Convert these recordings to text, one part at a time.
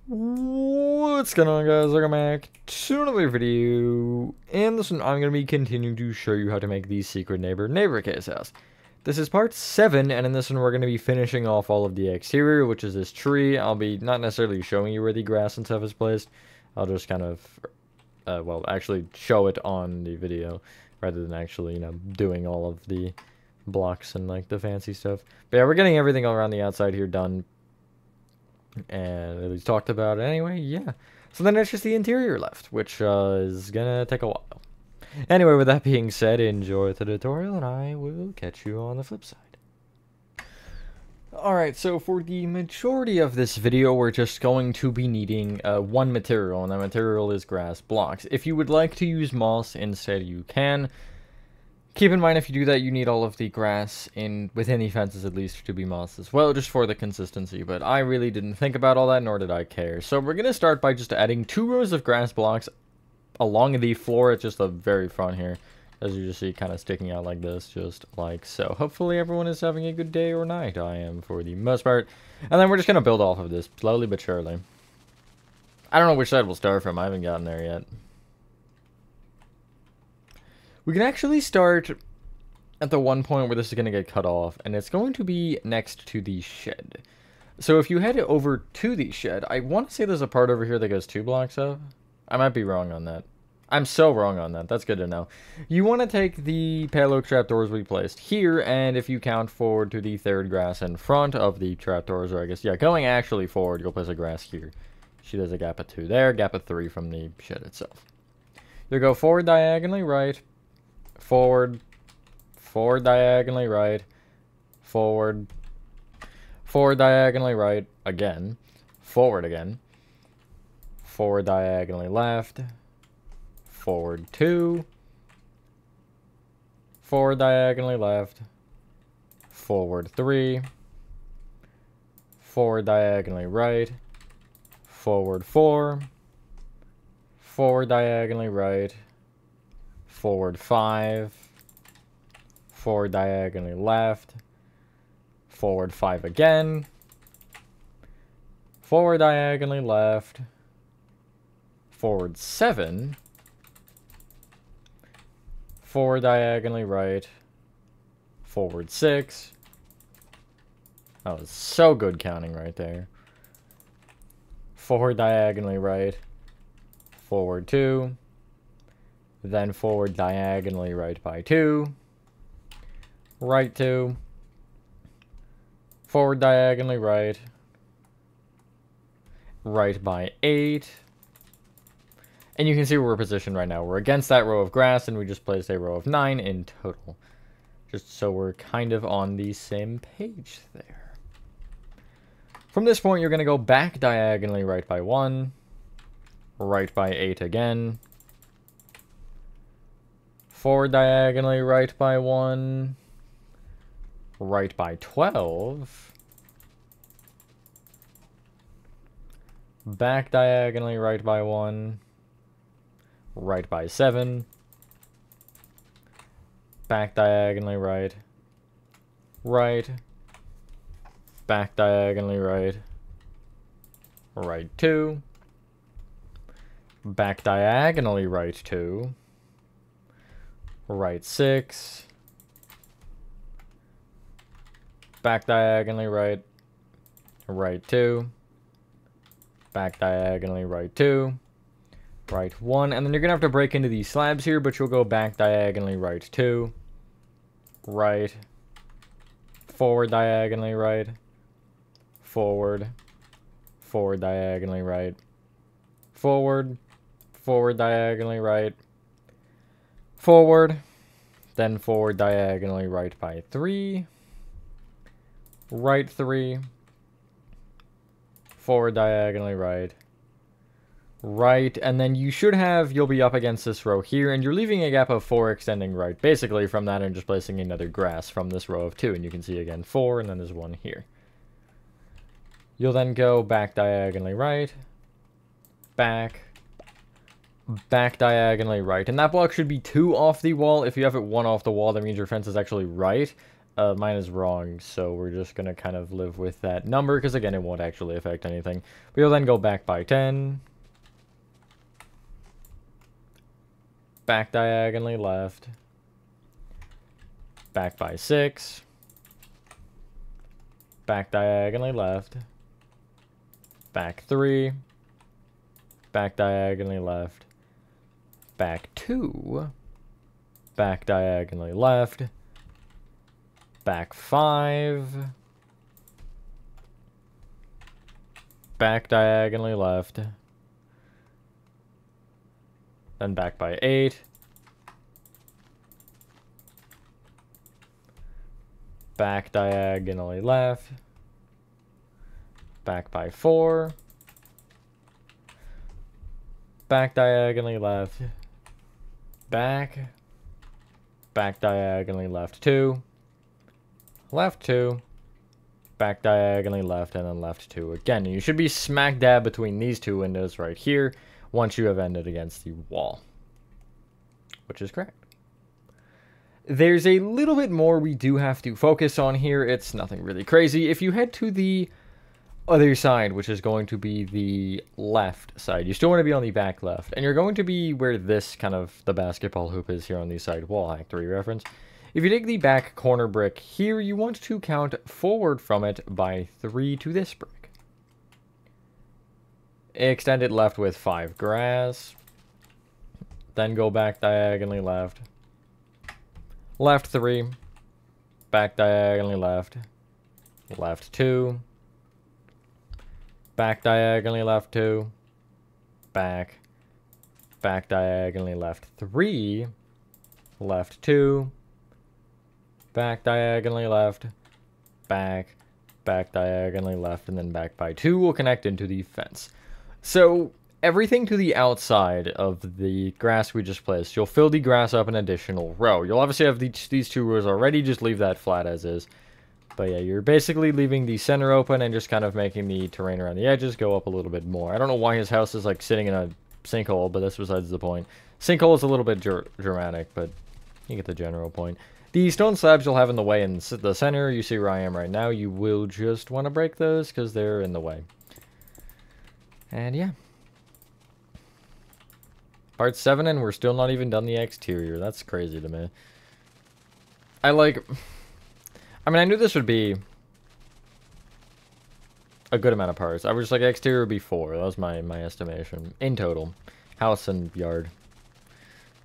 What's going on, guys? Welcome back to another video. In this one, I'm going to be continuing to show you how to make the secret neighbor case house. This is part 7, and in this one, we're going to be finishing off all of the exterior, which is this tree. I'll be not necessarily showing you where the grass and stuff is placed. I'll just kind of, well, actually show it on the video, rather than actually, doing all of the blocks and, like, the fancy stuff. But yeah, we're getting everything all around the outside here done. And we talked about it anyway, yeah. So then it's just the interior left, which is gonna take a while. Anyway, with that being said, enjoy the tutorial, and I will catch you on the flip side. Alright, so for the majority of this video, we're just going to be needing one material, and that material is grass blocks. If you would like to use moss instead, you can. Keep in mind, if you do that, you need all of the grass within the fences at least to be moss as well, just for the consistency. But I really didn't think about all that, nor did I care. So we're going to start by just adding 2 rows of grass blocks along the floor at just the very front here. As you just see, kind of sticking out like this, just like so. Hopefully everyone is having a good day or night. I am for the most part. And then we're just going to build off of this, slowly but surely. I don't know which side we'll start from. I haven't gotten there yet. We can actually start at the one point where this is going to get cut off, and it's going to be next to the shed. So if you head over to the shed, I want to say there's a part over here that goes 2 blocks up. I might be wrong on that. I'm so wrong on that. That's good to know. You want to take the pale oak trapdoors we placed here, and if you count forward to the 3rd grass in front of the trapdoors, or I guess, yeah, going actually forward, you'll place a grass here. See, there's a gap of 2 there, gap of 3 from the shed itself. You'll go forward diagonally right, forward diagonally right, forward diagonally right, again, forward again, forward diagonally left, forward 2, forward diagonally left, forward 3, forward diagonally right, forward 4, forward diagonally right, forward 5, forward diagonally left, forward 5 again, forward diagonally left, forward 7, forward diagonally right, forward 6. That was so good counting right there. Forward diagonally right, forward 2, then forward diagonally right by 2, right 2, forward diagonally right, right by 8, and you can see where we're positioned right now. We're against that row of grass, and we just placed a row of 9 in total, just so we're kind of on the same page there. From this point, you're going to go back diagonally right by 1, right by 8 again, forward diagonally right by 1, right by 12, back diagonally right by 1, right by 7, back diagonally right, back diagonally right, right 2, back diagonally right 2, right 6, back diagonally right, right 2, back diagonally right 2, right 1, and then you're going to have to break into these slabs here, but you'll go back diagonally right 2, right, forward diagonally right, forward diagonally right, forward diagonally right, forward, then forward diagonally right by 3, right 3, forward diagonally right, and then you'll be up against this row here, and you're leaving a gap of 4 extending right, basically from that, and just placing another grass from this row of 2, and you can see again 4, and then there's 1 here. You'll then go back diagonally right, back diagonally right, and that block should be 2 off the wall. If you have it 1 off the wall, that means your fence is actually right. Mine is wrong, so we're just going to kind of live with that number, because again, it won't actually affect anything. We'll then go back by 10. Back diagonally left. Back by 6. Back diagonally left. Back 3. Back diagonally left. Back 2. Back diagonally left. Back 5. Back diagonally left. Then back by 8. Back diagonally left. Back by 4. Back diagonally left. Back. Back diagonally left 2. Left 2. Back diagonally left, and then left 2 again. And you should be smack dab between these two windows right here once you have ended against the wall, which is correct. There's a little bit more we do have to focus on here. It's nothing really crazy. If you head to the other side, which is going to be the left side, you still want to be on the back left, and you're going to be where this kind of the basketball hoop is here on the side wall. Hack 3 reference. If you take the back corner brick here, you want to count forward from it by 3 to this brick. Extend it left with 5 grass. Then go back diagonally left. Left 3. Back diagonally left. Left 2. Back diagonally left 2. Back. Back diagonally left 3. Left 2. Back diagonally left. Back. Back diagonally left, and then back by 2 will connect into the fence. So everything to the outside of the grass we just placed, you'll fill the grass up an additional row. You'll obviously have these 2 rows already, just leave that flat as is. But yeah, you're basically leaving the center open and just kind of making the terrain around the edges go up a little bit more. I don't know why his house is like sitting in a sinkhole, but that's besides the point. Sinkhole is a little bit dramatic, but you get the general point. The stone slabs you'll have in the way in the center, you see where I am right now, you will just want to break those because they're in the way. And yeah. Part 7, and we're still not even done the exterior. That's crazy to me. I mean, I knew this would be a good amount of parts. I was just like, exterior would be 4. That was my estimation. In total. House and yard.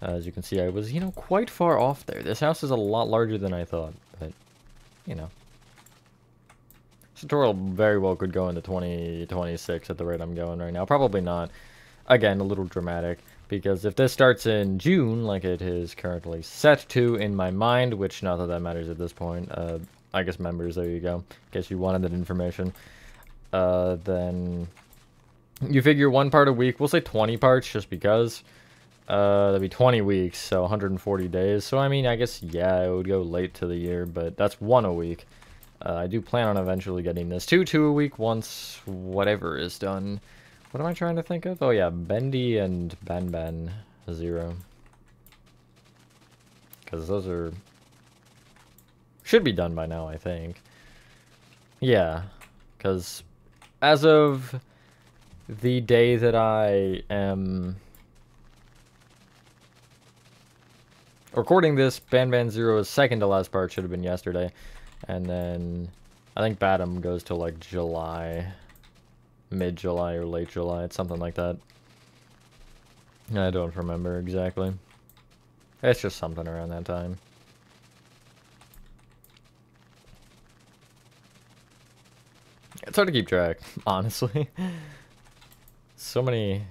As you can see, I was, quite far off there. This house is a lot larger than I thought. But, This tutorial very well could go into 2026 at the rate I'm going right now. Probably not. Again, a little dramatic. Because if this starts in June, like it is currently set to in my mind, which not that that matters at this point, I guess members, there you go, in case you wanted that information, then you figure 1 part a week, we'll say 20 parts just because, that'd be 20 weeks, so 140 days, so I mean, I guess, yeah, it would go late to the year, but that's 1 a week. I do plan on eventually getting this 2 a week once whatever is done. What am I trying to think of? Oh yeah, Bendy and Ben 0. Because those are... should be done by now, I think. Yeah. Because as of the day that I am recording this, Ben 0's second to last part should have been yesterday. And then I think Batum goes till like July. Mid-July or late July, it's something like that. I don't remember exactly. It's just something around that time. It's hard to keep track, honestly. So many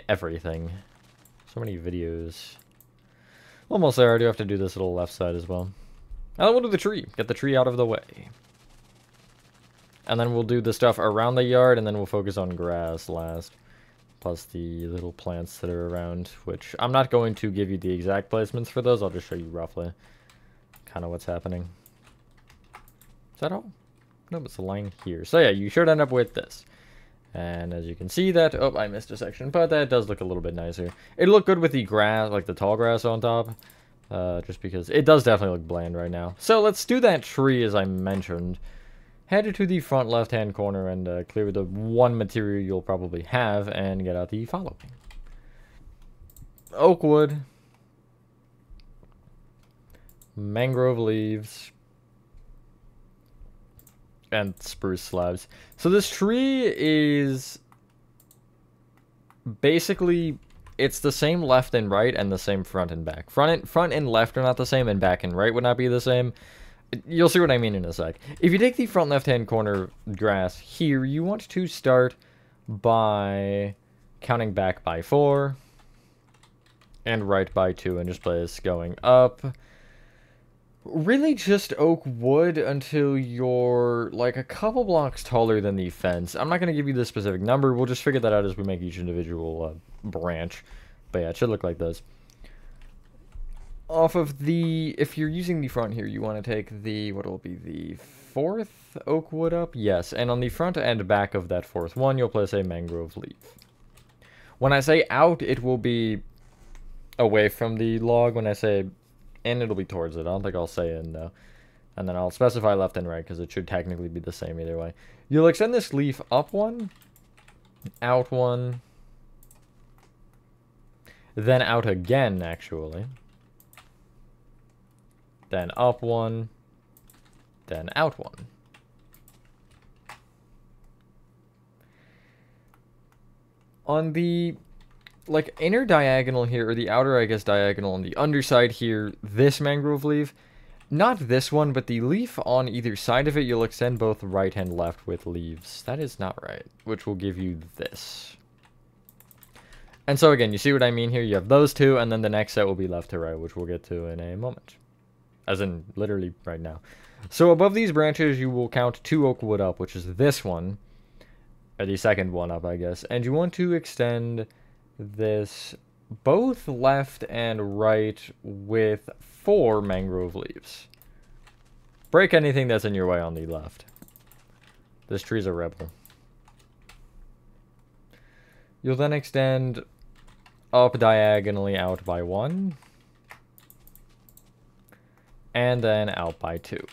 everything. So many videos. Almost there, I do have to do this little left side as well. And then we'll do the tree. Get the tree out of the way. And then we'll do the stuff around the yard, and then we'll focus on grass last. Plus the little plants that are around, which I'm not going to give you the exact placements for those. I'll just show you roughly kind of what's happening. Is that all? Nope, it's a line here. So yeah, you should end up with this. And as you can see that, oh, I missed a section, but that does look a little bit nicer. It'll look good with the grass, like the tall grass on top. Just because it does definitely look bland right now. So let's do that tree as I mentioned. Head to the front left-hand corner and clear the one material you'll probably have and get out the following. Oak wood. Mangrove leaves. And spruce slabs. So this tree is basically, it's the same left and right and the same front and back. Front and left are not the same and back and right would not be the same. You'll see what I mean in a sec. If you take the front left-hand corner grass here, you want to start by counting back by 4 and right by 2 and just place going up. Really just oak wood until you're like a couple blocks taller than the fence. I'm not going to give you the specific number. We'll just figure that out as we make each individual branch. But yeah, it should look like this. Off of the, if you're using the front here, you want to take the, what will be the 4th oak wood up? Yes, and on the front and back of that 4th one, you'll place a mangrove leaf. When I say out, it will be away from the log. When I say in, it'll be towards it. I don't think I'll say in, though. And then I'll specify left and right, because it should technically be the same either way. You'll extend this leaf up one, out one, then out again, actually. Then up one, then out one. On the, like, inner diagonal here, or the outer, I guess, diagonal on the underside here, this mangrove leaf, not this one, but the leaf on either side of it, you'll extend both right and left with leaves. That is not right, which will give you this. And so again, you see what I mean here? You have those two, and then the next set will be left to right, which we'll get to in a moment. As in, literally, right now. So above these branches, you will count 2 oak wood up, which is this one. Or the second one up, I guess. And you want to extend this both left and right with 4 mangrove leaves. Break anything that's in your way on the left. This tree's a rebel. You'll then extend up diagonally out by 1. And then out by 2.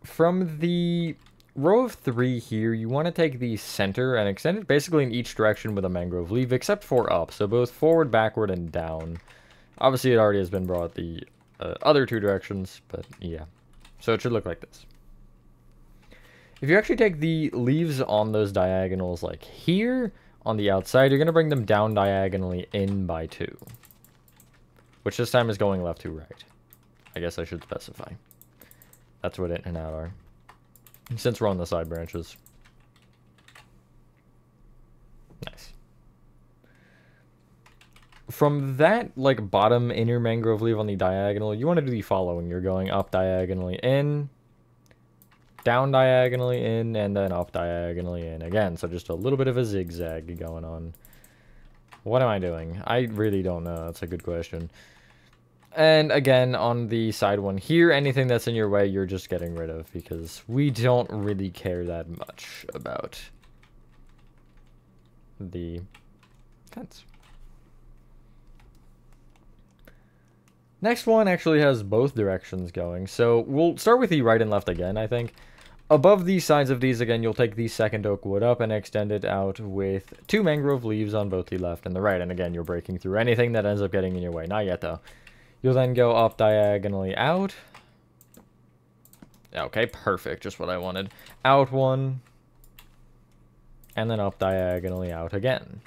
From the row of 3 here, you want to take the center and extend it basically in each direction with a mangrove leaf, except for up. So both forward, backward, and down. Obviously, it already has been brought the other 2 directions, but yeah. So it should look like this. If you actually take the leaves on those diagonals, like here, on the outside, you're going to bring them down diagonally in by 2. Which this time is going left to right. I guess I should specify. That's what in and out are. Since we're on the side branches. Nice. From that, like, bottom inner mangrove leaf on the diagonal, you want to do the following. You're going up diagonally in, down diagonally in, and then up diagonally in again. So just a little bit of a zigzag going on. What am I doing? I really don't know. That's a good question. And again, on the side one here, anything that's in your way, you're just getting rid of, because we don't really care that much about the fence. Next one actually has both directions going, so we'll start with the right and left again, I think. Above the sides of these, again, you'll take the second oak wood up and extend it out with 2 mangrove leaves on both the left and the right. And again, you're breaking through anything that ends up getting in your way. Not yet, though. You'll then go up diagonally out. Okay, perfect. Just what I wanted. Out 1. And then up diagonally out again.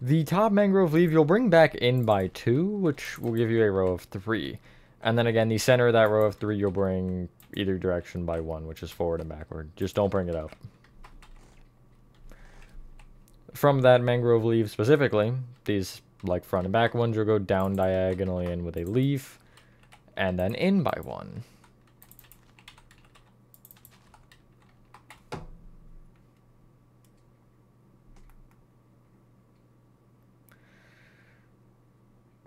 The top mangrove leaf you'll bring back in by 2, which will give you a row of 3. And then again, the center of that row of 3 you'll bring either direction by 1, which is forward and backward. Just don't bring it up. From that mangrove leaf specifically, these like front and back ones, you'll go down diagonally in with a leaf, and then in by 1.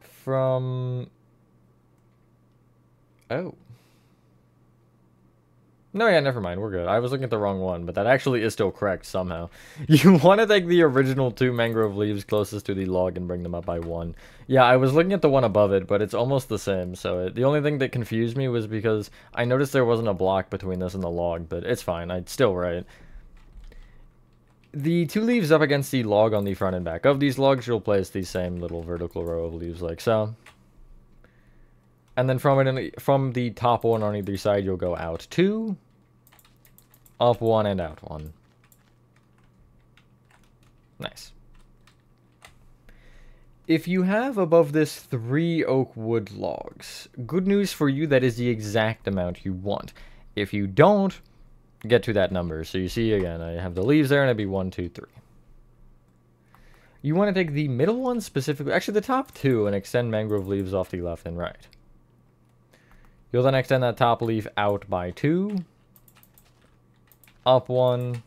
From... Oh. No, yeah, never mind. We're good. I was looking at the wrong one, but that actually is still correct somehow. You want to take the original 2 mangrove leaves closest to the log and bring them up by 1. Yeah, I was looking at the one above it, but it's almost the same. So the only thing that confused me was because I noticed there wasn't a block between this and the log, but it's fine. I'm still right. The 2 leaves up against the log on the front and back of these logs, you'll place the same little vertical row of leaves like so. And then from the top one on either side, you'll go out 2, up 1, and out 1. Nice. If you have above this 3 oak wood logs, good news for you, that is the exact amount you want. If you don't, get to that number. So you see, again, I have the leaves there, and it'd be 1, 2, 3. You want to take the middle one specifically, actually the top 2, and extend mangrove leaves off the left and right. You'll then extend that top leaf out by 2, up 1,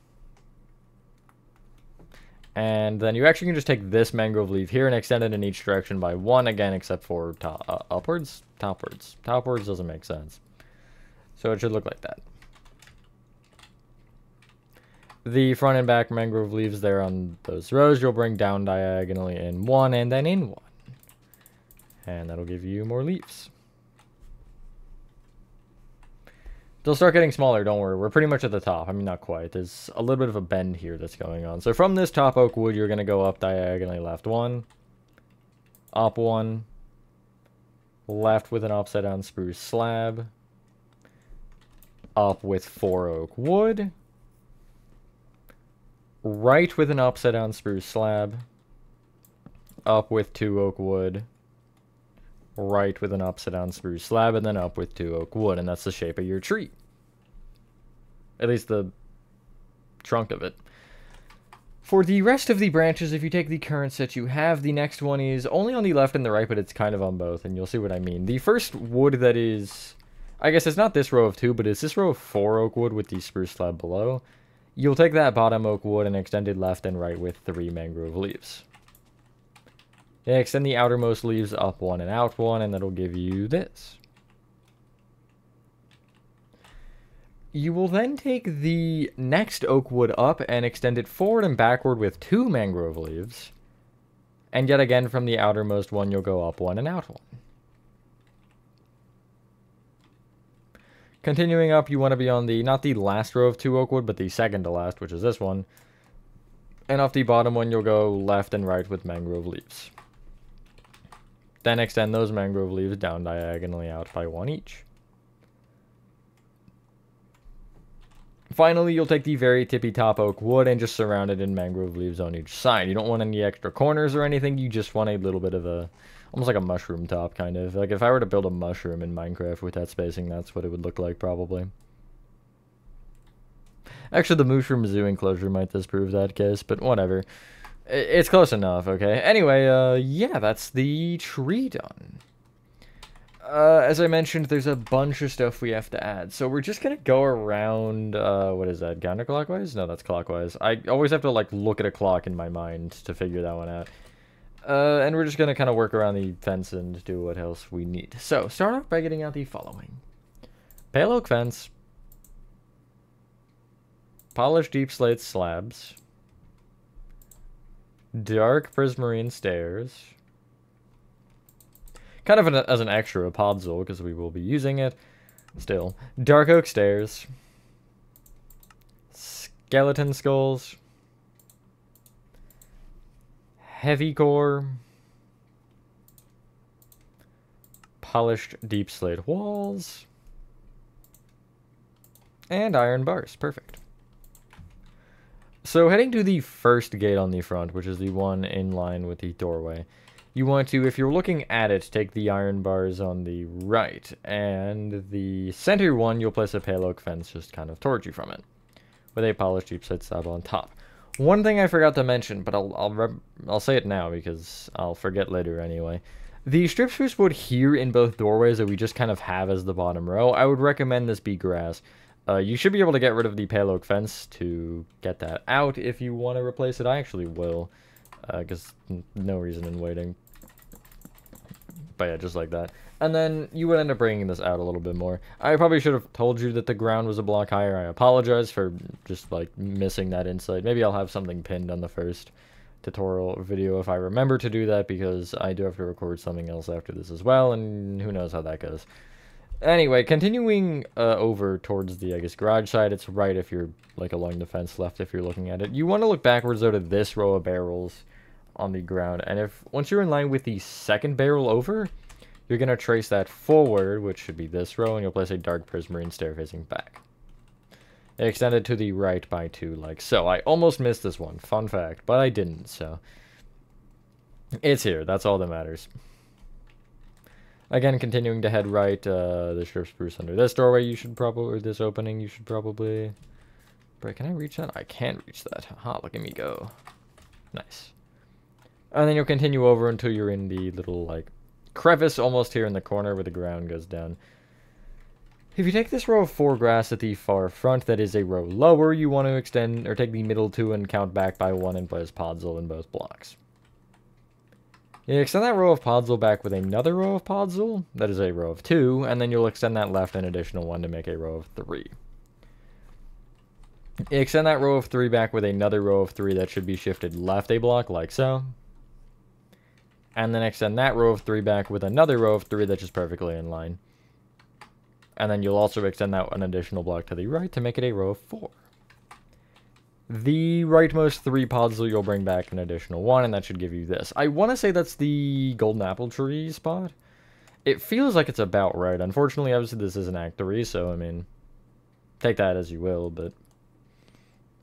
and then you actually can just take this mangrove leaf here and extend it in each direction by 1 again, except for upwards? Topwards. Topwards doesn't make sense. So it should look like that. The front and back mangrove leaves there on those rows, you'll bring down diagonally in 1 and then in 1. And that'll give you more leaves. They'll start getting smaller, don't worry. We're pretty much at the top. I mean, not quite. There's a little bit of a bend here that's going on. So from this top oak wood, you're going to go up diagonally left 1, up 1, left with an upside down spruce slab, up with 4 oak wood, right with an upside down spruce slab, up with 2 oak wood, right with an upside down spruce slab, and then up with 2 oak wood, and that's the shape of your tree. At least the trunk of it. For the rest of the branches, if you take the current set you have, the next one is only on the left and the right, but it's kind of on both, and you'll see what I mean. The first wood that is, I guess it's not this row of 2, but it's this row of 4 oak wood with the spruce slab below. You'll take that bottom oak wood and extend it left and right with 3 mangrove leaves. Yeah, extend the outermost leaves up 1 and out 1, and that'll give you this. You will then take the next oak wood up and extend it forward and backward with 2 mangrove leaves. And yet again, from the outermost one, you'll go up 1 and out 1. Continuing up, you want to be on the, not the last row of 2 oak wood, but the second to last, which is this one. And off the bottom one, you'll go left and right with mangrove leaves. Then extend those mangrove leaves down diagonally out by 1 each. Finally, you'll take the very tippy top oak wood and just surround it in mangrove leaves on each side. You don't want any extra corners or anything, you just want a little bit of a, almost like a mushroom top, kind of. Like if I were to build a mushroom in Minecraft with that spacing, that's what it would look like, probably. Actually, the mushroom zoo enclosure might disprove that case, but whatever. It's close enough, okay? Anyway, yeah, that's the tree done. As I mentioned, there's a bunch of stuff we have to add. So we're just gonna go around, what is that, counterclockwise? No, that's clockwise. I always have to, like, look at a clock in my mind to figure that one out. And we're just gonna kind of work around the fence and do what else we need. So, start off by getting out the following. Pale oak fence. Polished deep slate slabs. Dark prismarine stairs. Kind of as an extra podzol, because we will be using it. Still. Dark oak stairs. Skeleton skulls. Heavy core. Polished deep slate walls. And iron bars. Perfect. So heading to the first gate on the front, which is the one in line with the doorway, you want to, if you're looking at it, take the iron bars on the right, and the center one, you'll place a pale oak fence just kind of towards you from it, with a polished deep slate slab on top. One thing I forgot to mention, but I'll say it now because I'll forget later anyway. The strip spruce wood here in both doorways that we just kind of have as the bottom row, I would recommend this be grass. You should be able to get rid of the pale oak fence to get that out if you want to replace it. I actually will, because no reason in waiting. But yeah, just like that. And then you would end up bringing this out a little bit more. I probably should have told you that the ground was a block higher. I apologize for just like missing that insight. Maybe I'll have something pinned on the first tutorial video if I remember to do that, because I do have to record something else after this as well, and who knows how that goes. Anyway, continuing over towards the, I guess, garage side, it's right if you're like along the fence, left if you're looking at it. You want to look backwards though to this row of barrels on the ground, and if once you're in line with the second barrel over, you're going to trace that forward, which should be this row, and you'll place a dark prismarine stair facing back. Extend it to the right by 2, like so. I almost missed this one, fun fact, but I didn't, so it's here. That's all that matters. Again, continuing to head right, the strip spruce under this doorway, you should probably, or this opening, you should probably... Wait, can I reach that? I can't reach that. Haha, look at me go. Nice. And then you'll continue over until you're in the little, like, crevice almost here in the corner where the ground goes down. If you take this row of 4 grass at the far front, that is a row lower, you want to extend, or take the middle 2 and count back by 1 and place Podzol in both blocks. You extend that row of Podzol back with another row of Podzol, that is a row of 2, and then you'll extend that left an additional 1 to make a row of 3. You extend that row of 3 back with another row of 3 that should be shifted left a block, like so. And then extend that row of 3 back with another row of 3 that's just perfectly in line. And then you'll also extend that an additional block to the right to make it a row of 4. The rightmost 3 Podzol you'll bring back an additional 1, and that should give you this. I want to say that's the golden apple tree spot. It feels like it's about right. Unfortunately, obviously this isn't Act 3, so I mean, take that as you will, but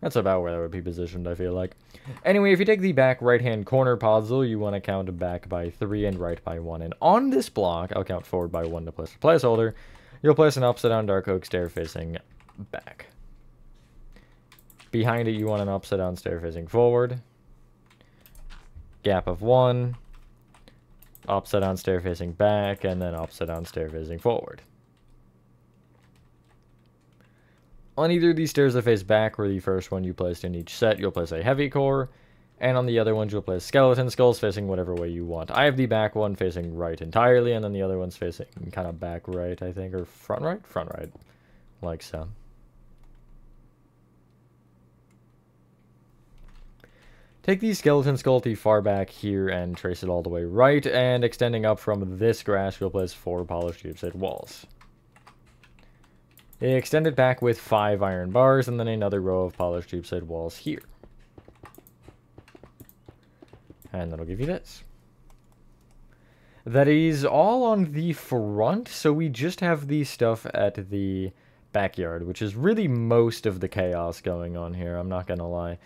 that's about where that would be positioned, I feel like. Anyway, if you take the back right-hand corner Podzol, you want to count back by 3 and right by 1. And on this block, I'll count forward by 1 to place a placeholder. You'll place an upside-down dark oak stair facing back. Behind it, you want an upside-down stair facing forward. Gap of 1. Upside-down stair facing back, and then upside-down stair facing forward. On either of these stairs that face back, or the first one you placed in each set, you'll place a heavy core, and on the other ones you'll place skeleton skulls facing whatever way you want. I have the back one facing right entirely, and then the other one's facing kind of back right, I think, or front right? Front right, like so. Take the skeleton skull to far back here and trace it all the way right, and extending up from this grass, you'll place 4 polished deep-set walls. Extend it back with 5 iron bars, and then another row of polished deep-set walls here. And that'll give you this. That is all on the front, so we just have the stuff at the backyard, which is really most of the chaos going on here, I'm not gonna lie.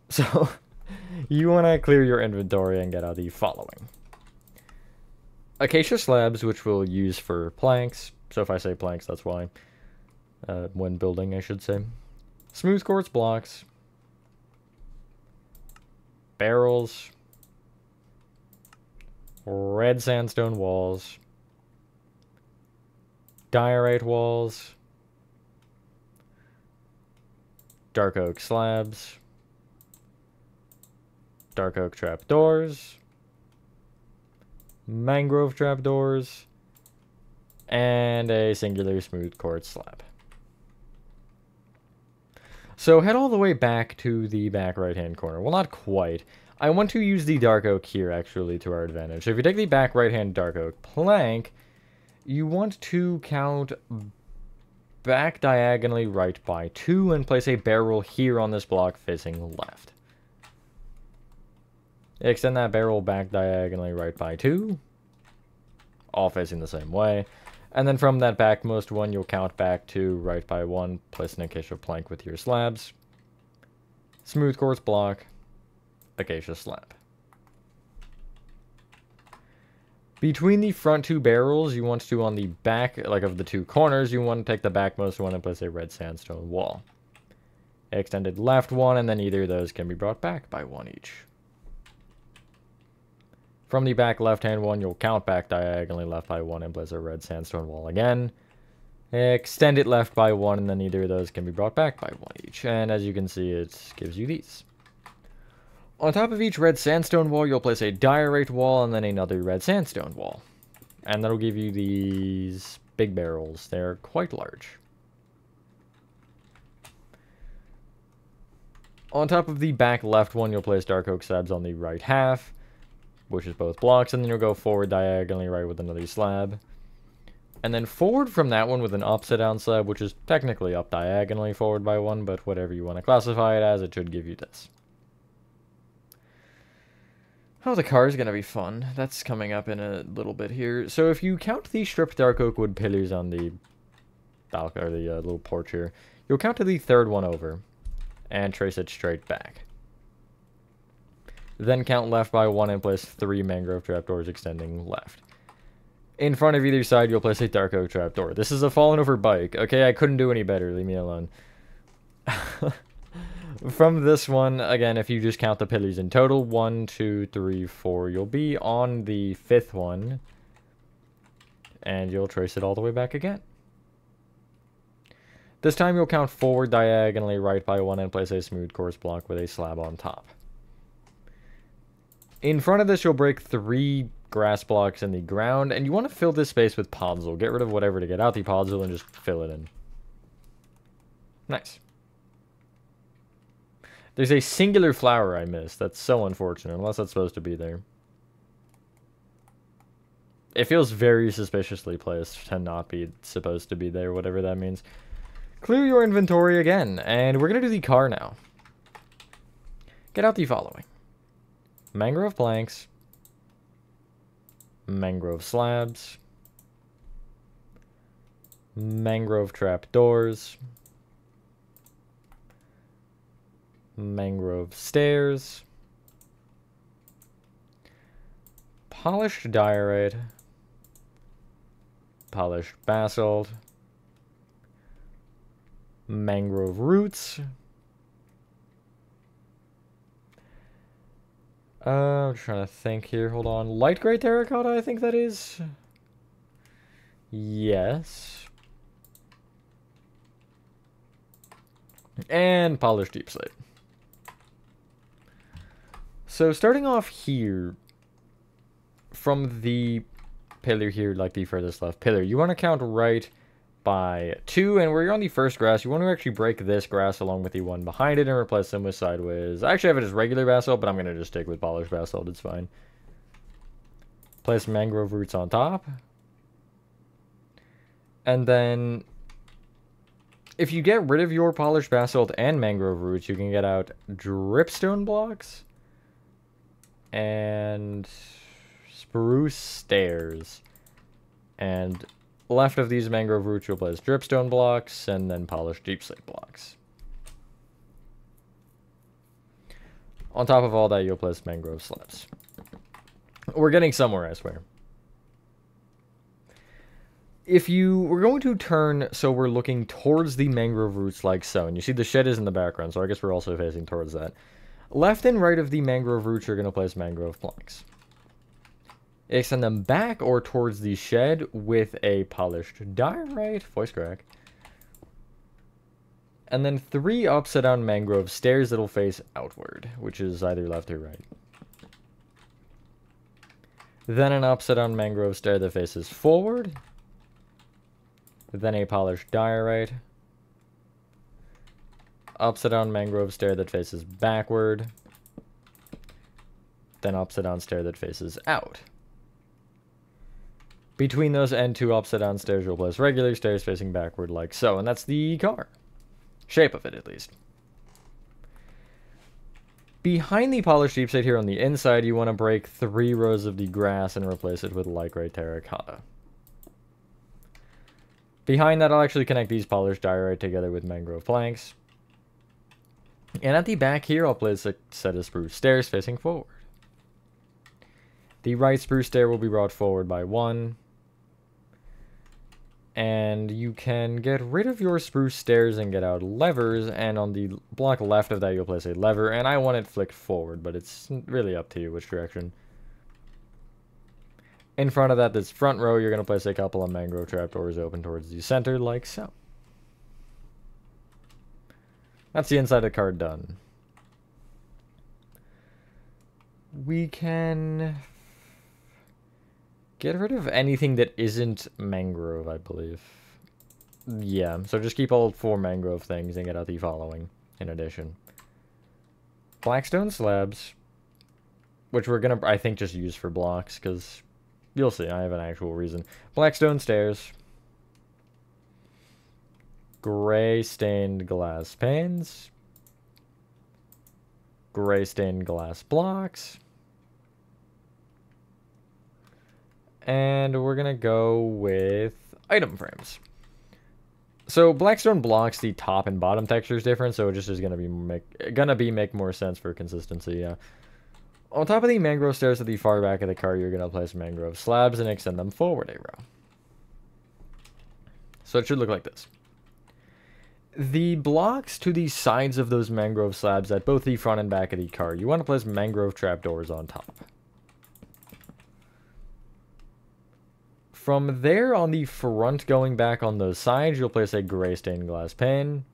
So, you want to clear your inventory and get out the following. Acacia slabs, which we'll use for planks, so if I say planks, that's why. When building, I should say. Smooth quartz blocks. Barrels. Red sandstone walls. Diorite walls. Dark oak slabs. Dark oak trapdoors. Mangrove trapdoors. And a singular smooth quartz slab. So head all the way back to the back right-hand corner. Well, not quite. I want to use the dark oak here, actually, to our advantage. So if you take the back right-hand dark oak plank, you want to count back diagonally right by 2 and place a barrel here on this block facing left. Extend that barrel back diagonally right by 2, all facing the same way. And then from that backmost one, you'll count back to right by 1, place an acacia plank with your slabs. Smooth quartz block, acacia slab. Between the front 2 barrels, you want to, on the back, like of the 2 corners, you want to take the backmost one and place a red sandstone wall. Extended left 1, and then either of those can be brought back by 1 each. From the back left-hand one, you'll count back diagonally left by 1 and place a red sandstone wall again. Extend it left by 1, and then either of those can be brought back by 1 each. And as you can see, it gives you these. On top of each red sandstone wall, you'll place a diorite wall and then another red sandstone wall. And that'll give you these big barrels. They're quite large. On top of the back left one, you'll place Dark Oak slabs on the right half, which is both blocks, and then you'll go forward diagonally right with another slab. And then forward from that one with an upside down slab, which is technically up diagonally forward by one, but whatever you want to classify it as, it should give you this. Oh, the car is going to be fun. That's coming up in a little bit here. So if you count the stripped dark oak wood pillars on the balcony, or the little porch here, you'll count to the third one over and trace it straight back. Then count left by one and place 3 mangrove trapdoors extending left. In front of either side, you'll place a dark oak trapdoor. This is a fallen over bike. Okay, I couldn't do any better. Leave me alone. From this one, again, if you just count the pillars in total, 1, 2, 3, 4, you'll be on the 5th one. And you'll trace it all the way back again. This time you'll count forward diagonally right by one and place a smooth course block with a slab on top. In front of this, you'll break 3 grass blocks in the ground, and you want to fill this space with podzol. Get rid of whatever to get out the podzol and just fill it in. Nice. There's a singular flower I missed. That's so unfortunate, unless that's supposed to be there. It feels very suspiciously placed to not be supposed to be there, whatever that means. Clear your inventory again, and we're going to do the car now. Get out the following. Mangrove planks. Mangrove slabs. Mangrove trapdoors. Mangrove stairs. Polished diorite. Polished basalt. Mangrove roots. I'm trying to think here. Hold on. Light gray terracotta, I think that is. Yes. And polished deep slate. So starting off here, from the pillar here, like the furthest left pillar, you want to count right by 2, and where you're on the first grass, you want to actually break this grass along with the one behind it and replace them with sideways. I actually have it as regular basalt, but I'm going to just stick with polished basalt, it's fine. Place mangrove roots on top. And then, if you get rid of your polished basalt and mangrove roots, you can get out dripstone blocks and spruce stairs. And left of these mangrove roots, you'll place dripstone blocks and then polished deep slate blocks. On top of all that, you'll place mangrove slabs. We're getting somewhere, I swear. If you were going to turn, so we're looking towards the mangrove roots like so, and you see the shed is in the background, so I guess we're also facing towards that. Left and right of the mangrove roots, you're going to place mangrove planks. Extend them back or towards the shed with a polished diorite, voice crack. And then 3 upside down mangrove stairs that'll face outward, which is either left or right. Then an upside down mangrove stair that faces forward. Then a polished diorite. Upside down mangrove stair that faces backward. Then upside down stair that faces out. Between those and 2 upside down stairs, you'll place regular stairs facing backward like so. And that's the car. Shape of it, at least. Behind the polished deep slate here on the inside, you want to break 3 rows of the grass and replace it with light gray terracotta. Behind that, I'll actually connect these polished diorite together with mangrove planks. And at the back here, I'll place a set of spruce stairs facing forward. The right spruce stair will be brought forward by 1. And you can get rid of your spruce stairs and get out levers, and on the block left of that you'll place a lever, and I want it flicked forward, but it's really up to you which direction. In front of that, this front row, you're going to place a couple of mangrove trapdoors open towards the center, like so. That's the inside of the car done. We can Get rid of anything that isn't mangrove, I believe. Yeah, so just keep all 4 mangrove things and get out the following in addition. Blackstone slabs, which we're gonna, I think, just use for blocks, because you'll see, I have an actual reason. Blackstone stairs. Gray stained glass panes. Gray stained glass blocks. And we're gonna go with item frames. So Blackstone blocks, the top and bottom texture is different, so it just is gonna make more sense for consistency. Yeah. On top of the mangrove stairs at the far back of the car, you're gonna place mangrove slabs and extend them forward a row. So it should look like this. The blocks to the sides of those mangrove slabs at both the front and back of the car, you want to place mangrove trapdoors on top. From there, on the front going back on those sides, you'll place a gray stained glass pane.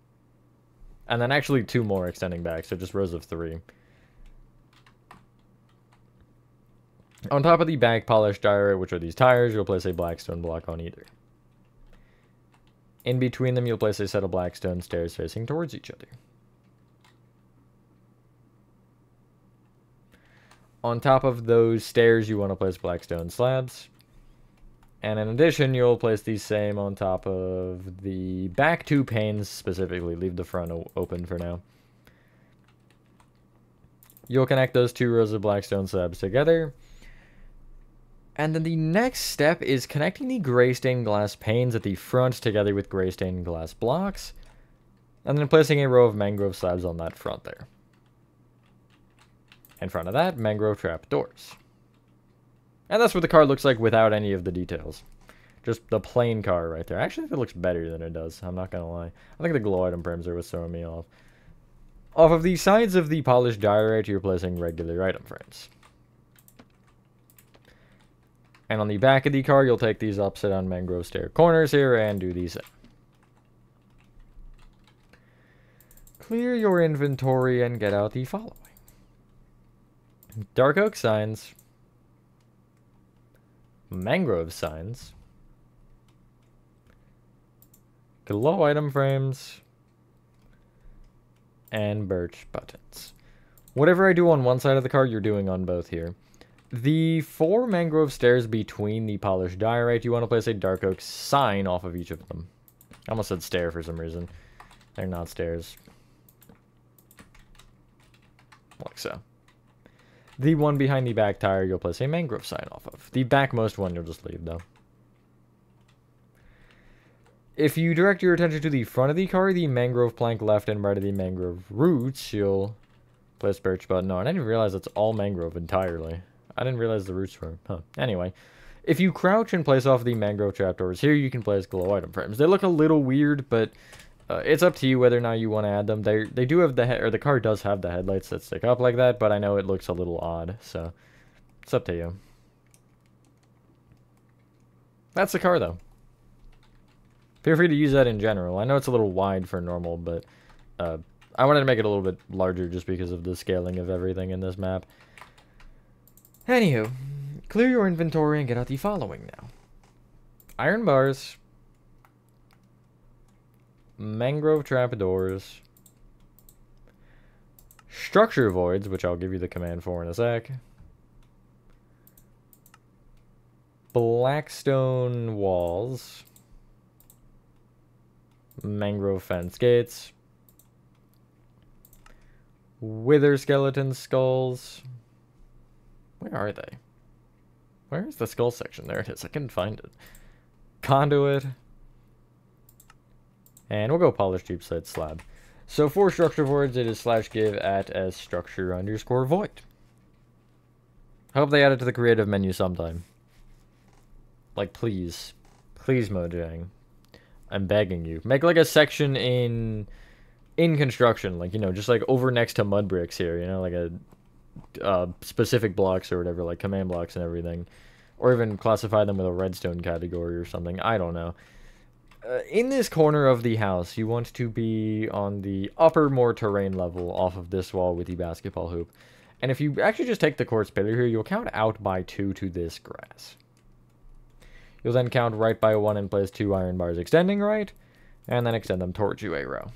And then actually 2 more extending back, so just rows of 3. On top of the back polished diorite, which are these tires, you'll place a blackstone block on either. In between them, you'll place a set of blackstone stairs facing towards each other. On top of those stairs, you want to place blackstone slabs. And in addition, you'll place these same on top of the back 2 panes specifically. Leave the front open for now. You'll connect those 2 rows of blackstone slabs together. And then the next step is connecting the gray stained glass panes at the front together with gray stained glass blocks. And then placing a row of mangrove slabs on that front there. In front of that, mangrove trap doors. And that's what the car looks like without any of the details. Just the plain car right there. Actually, it looks better than it does. I'm not going to lie. I think the glow item frames are what's throwing me off. Off of the sides of the polished diorite, you're placing regular item frames. And on the back of the car, you'll take these upside down mangrove stair corners here and do these. Clear your inventory and get out the following. Dark oak signs. Mangrove signs. Glow item frames. And birch buttons. Whatever I do on one side of the car, you're doing on both here. The 4 mangrove stairs between the polished diorite, you want to place a dark oak sign off of each of them. I almost said stair for some reason. They're not stairs. Like so. The one behind the back tire, you'll place a mangrove sign off of. The backmost one, you'll just leave, though. If you direct your attention to the front of the car, the mangrove plank left and right of the mangrove roots, you'll place birch button on. I didn't realize it's all mangrove entirely. I didn't realize the roots were... Huh. Anyway, if you crouch and place off the mangrove trapdoors here, you can place glow item frames. They look a little weird, but it's up to you whether or not you want to add them. They do have the car does have the headlights that stick up like that, but I know it looks a little odd, so it's up to you. That's the car, though. Feel free to use that in general. I know it's a little wide for normal, but I wanted to make it a little bit larger just because of the scaling of everything in this map. Anywho, clear your inventory and get out the following now. Iron bars. Mangrove trapdoors. Structure voids, which I'll give you the command for in a sec. Blackstone walls. Mangrove fence gates. Wither skeleton skulls. Where are they? Where is the skull section? There it is. I couldn't find it. Conduit. And we'll go polished deep-side slab. So for structure voids, it is /give at as structure_void. Hope they add it to the creative menu sometime. Like, please. Please, Mojang. I'm begging you. Make like a section in construction. Like, you know, just like over next to mud bricks here. You know, like a specific blocks or whatever, like command blocks and everything, or even classify them with a redstone category or something. I don't know. In this corner of the house, you want to be on the upper, more terrain level off of this wall with the basketball hoop. And if you actually just take the quartz pillar here, you'll count out by 2 to this grass. You'll then count right by 1 and place 2 iron bars extending right, and then extend them towards you a row.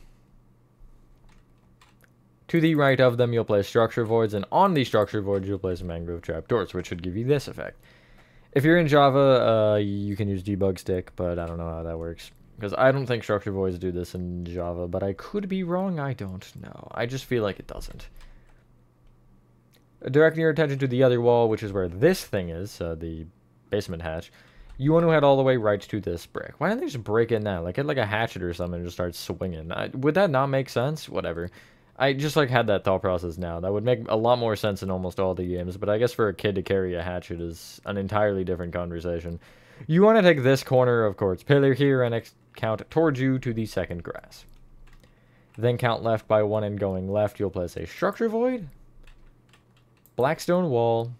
To the right of them, you'll place structure voids, and on the structure voids, you'll place mangrove trapdoors, which should give you this effect. If you're in Java, you can use debug stick, but I don't know how that works. Because I don't think structure voids do this in Java, but I could be wrong, I don't know. I just feel like it doesn't. Directing your attention to the other wall, which is where this thing is, the basement hatch, you want to head all the way right to this brick. Why don't they just break in that? Like, get like a hatchet or something and just start swinging. Would that not make sense? Whatever. I just like had that thought process now. That would make a lot more sense in almost all the games, but I guess for a kid to carry a hatchet is an entirely different conversation. You want to take this corner of quartz pillar here and count towards you to the second grass. Then count left by 1, and going left, you'll place a structure void, blackstone wall,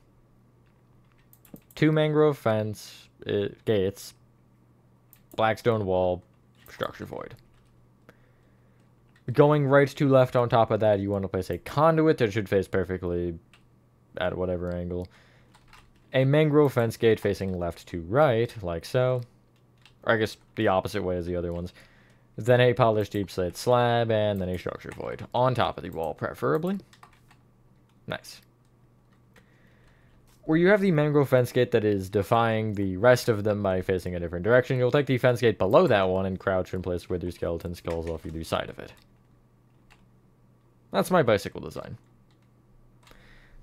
2 mangrove fence, gates, blackstone wall, structure void. Going right to left on top of that, you want to place a conduit that should face perfectly at whatever angle. A mangrove fence gate facing left to right, like so. Or I guess the opposite way as the other ones. Then a polished deep slate slab, and then a structure void. On top of the wall, preferably. Nice. Where you have the mangrove fence gate that is defying the rest of them by facing a different direction, you'll take the fence gate below that one and crouch and place wither skeleton skulls off either side of it. That's my bicycle design.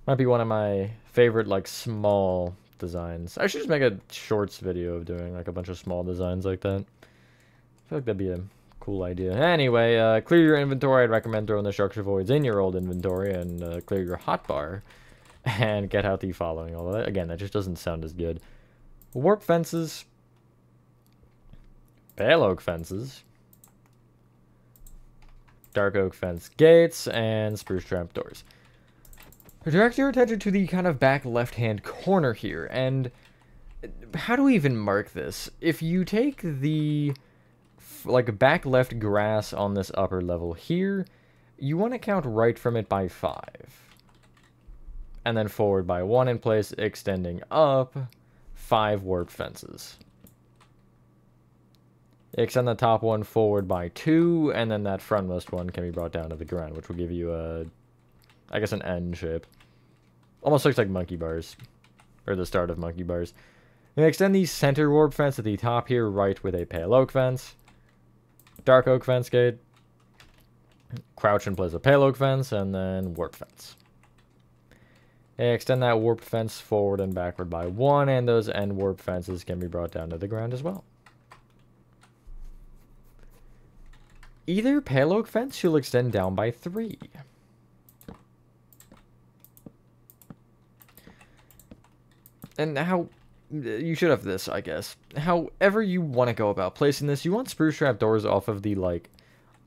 Might be one of my favorite, like, small designs. I should just make a shorts video of doing, like, a bunch of small designs like that. I feel like that'd be a cool idea. Anyway, clear your inventory. I'd recommend throwing the structure voids in your old inventory and clear your hotbar. And get out the following. Although, again, that just doesn't sound as good. Warp fences. Pale oak fences. Dark oak fence gates, and spruce trap doors. Direct your attention to the kind of back left-hand corner here, and how do we even mark this? If you take the, like, back left grass on this upper level here, you want to count right from it by 5. And then forward by 1 in place, extending up 5 warp fences. Extend the top one forward by 2, and then that frontmost one can be brought down to the ground, which will give you a, I guess, an N shape. Almost looks like monkey bars, or the start of monkey bars. And extend the center warp fence at the top here, right with a pale oak fence. Dark oak fence gate. Crouch and place a pale oak fence, and then warp fence. Extend that warp fence forward and backward by 1, and those end warp fences can be brought down to the ground as well. Either pale oak fence you'll extend down by 3. And how you should have this, I guess. However you want to go about placing this, you want spruce trap doors off of the, like,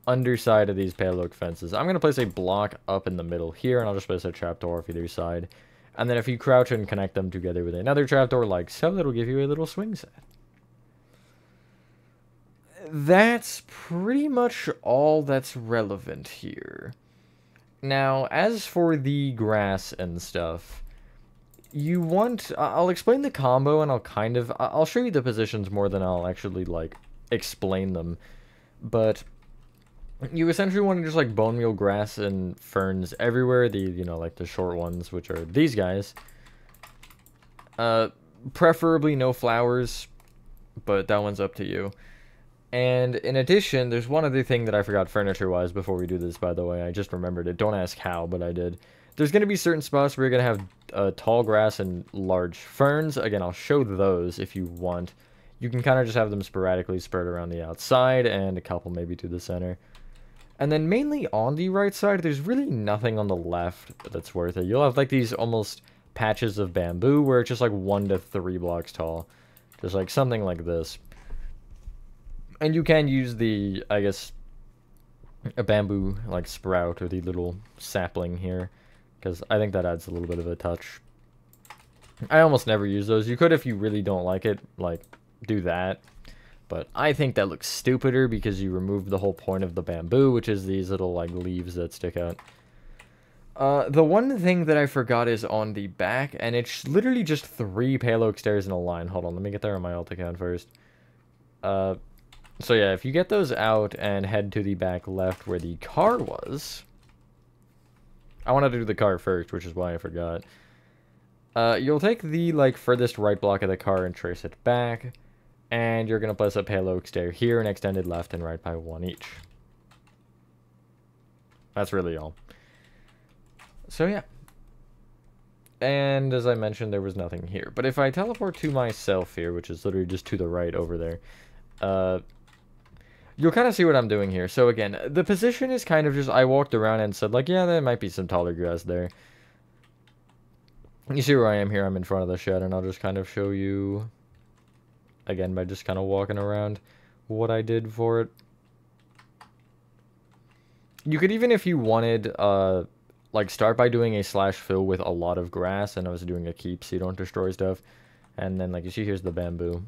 underside of these pale oak fences. I'm going to place a block up in the middle here, and I'll just place a trapdoor off either side. And then if you crouch and connect them together with another trapdoor like so, that'll give you a little swing set. That's pretty much all that's relevant here. Now, as for the grass and stuff, you want... I'll explain the combo, and I'll show you the positions more than I'll actually, like, explain them. But you essentially want to just, like, bone meal grass and ferns everywhere. The, you know, like, the short ones, which are these guys. Preferably no flowers, but that one's up to you. And in addition, there's one other thing that I forgot furniture-wise before we do this, by the way. I just remembered it. Don't ask how, but I did. There's going to be certain spots where you're going to have tall grass and large ferns. Again, I'll show those if you want. You can kind of just have them sporadically spread around the outside, and a couple maybe to the center. And then mainly on the right side, there's really nothing on the left that's worth it. You'll have like these almost patches of bamboo where it's just like 1 to 3 blocks tall. Just like something like this. And you can use the, I guess, a bamboo, like, sprout, or the little sapling here, because I think that adds a little bit of a touch. I almost never use those. You could, if you really don't like it, like, do that. But I think that looks stupider, because you remove the whole point of the bamboo, which is these little, like, leaves that stick out. The one thing that I forgot is on the back, and it's literally just 3 pale oak stairs in a line. Hold on, let me get there on my alt account first. So yeah, if you get those out and head to the back left where the car was... I wanted to do the car first, which is why I forgot. You'll take the, like, furthest right block of the car and trace it back. And you're going to place a pale oak stair here and extended left and right by 1 each. That's really all. So yeah. And as I mentioned, there was nothing here. But if I teleport to myself here, which is literally just to the right over there, you'll kind of see what I'm doing here. So again, the position is kind of just, I walked around and said, like, yeah, there might be some taller grass there. You see where I am here? I'm in front of the shed, and I'll just kind of show you, again, by just kind of walking around what I did for it. You could even, if you wanted, like, start by doing a slash fill with a lot of grass, and I was doing a keep so you don't destroy stuff. And then, like, you see, here's the bamboo.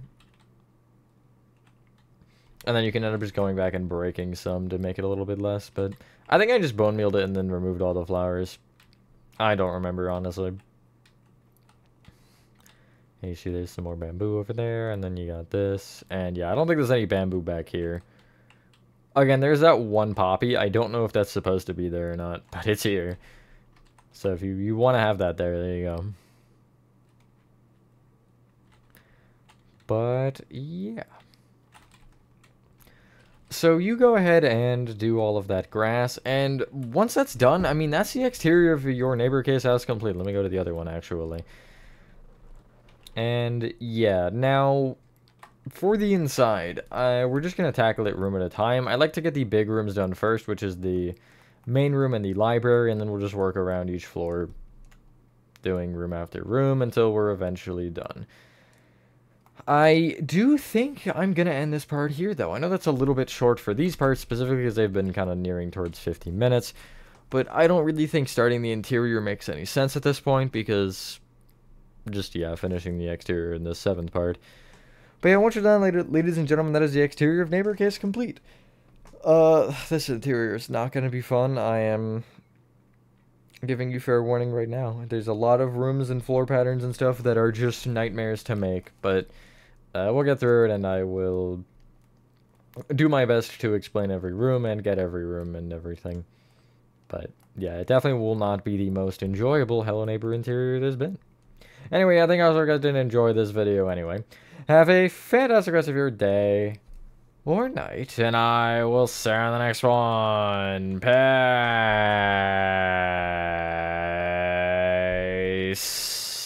And then you can end up just going back and breaking some to make it a little bit less, but I think I just bone mealed it and then removed all the flowers. I don't remember, honestly. And you see there's some more bamboo over there, and then you got this. And yeah, I don't think there's any bamboo back here. Again, there's that one poppy. I don't know if that's supposed to be there or not, but it's here. So if you want to have that there you go. But yeah. So you go ahead and do all of that grass, and once that's done, I mean, that's the exterior of your neighbor case house complete. Let me go to the other one, actually. And yeah, now for the inside, we're just going to tackle it room at a time. I like to get the big rooms done first, which is the main room and the library, and then we'll just work around each floor doing room after room until we're eventually done. I do think I'm going to end this part here, though. I know that's a little bit short for these parts, specifically because they've been kind of nearing towards 50 minutes. But I don't really think starting the interior makes any sense at this point, because just, yeah, finishing the exterior in the 7th part. But yeah, once you're done, ladies and gentlemen, that is the exterior of Neighbor Case complete. This interior is not going to be fun. I am giving you fair warning right now. There's a lot of rooms and floor patterns and stuff that are just nightmares to make, but... we'll get through it, and I will do my best to explain every room and get every room and everything. But, yeah, it definitely will not be the most enjoyable Hello Neighbor interior there's been. Anyway, I think I guys did enjoy this video anyway. Have a fantastic rest of your day or night, and I will see you in the next one. Peace.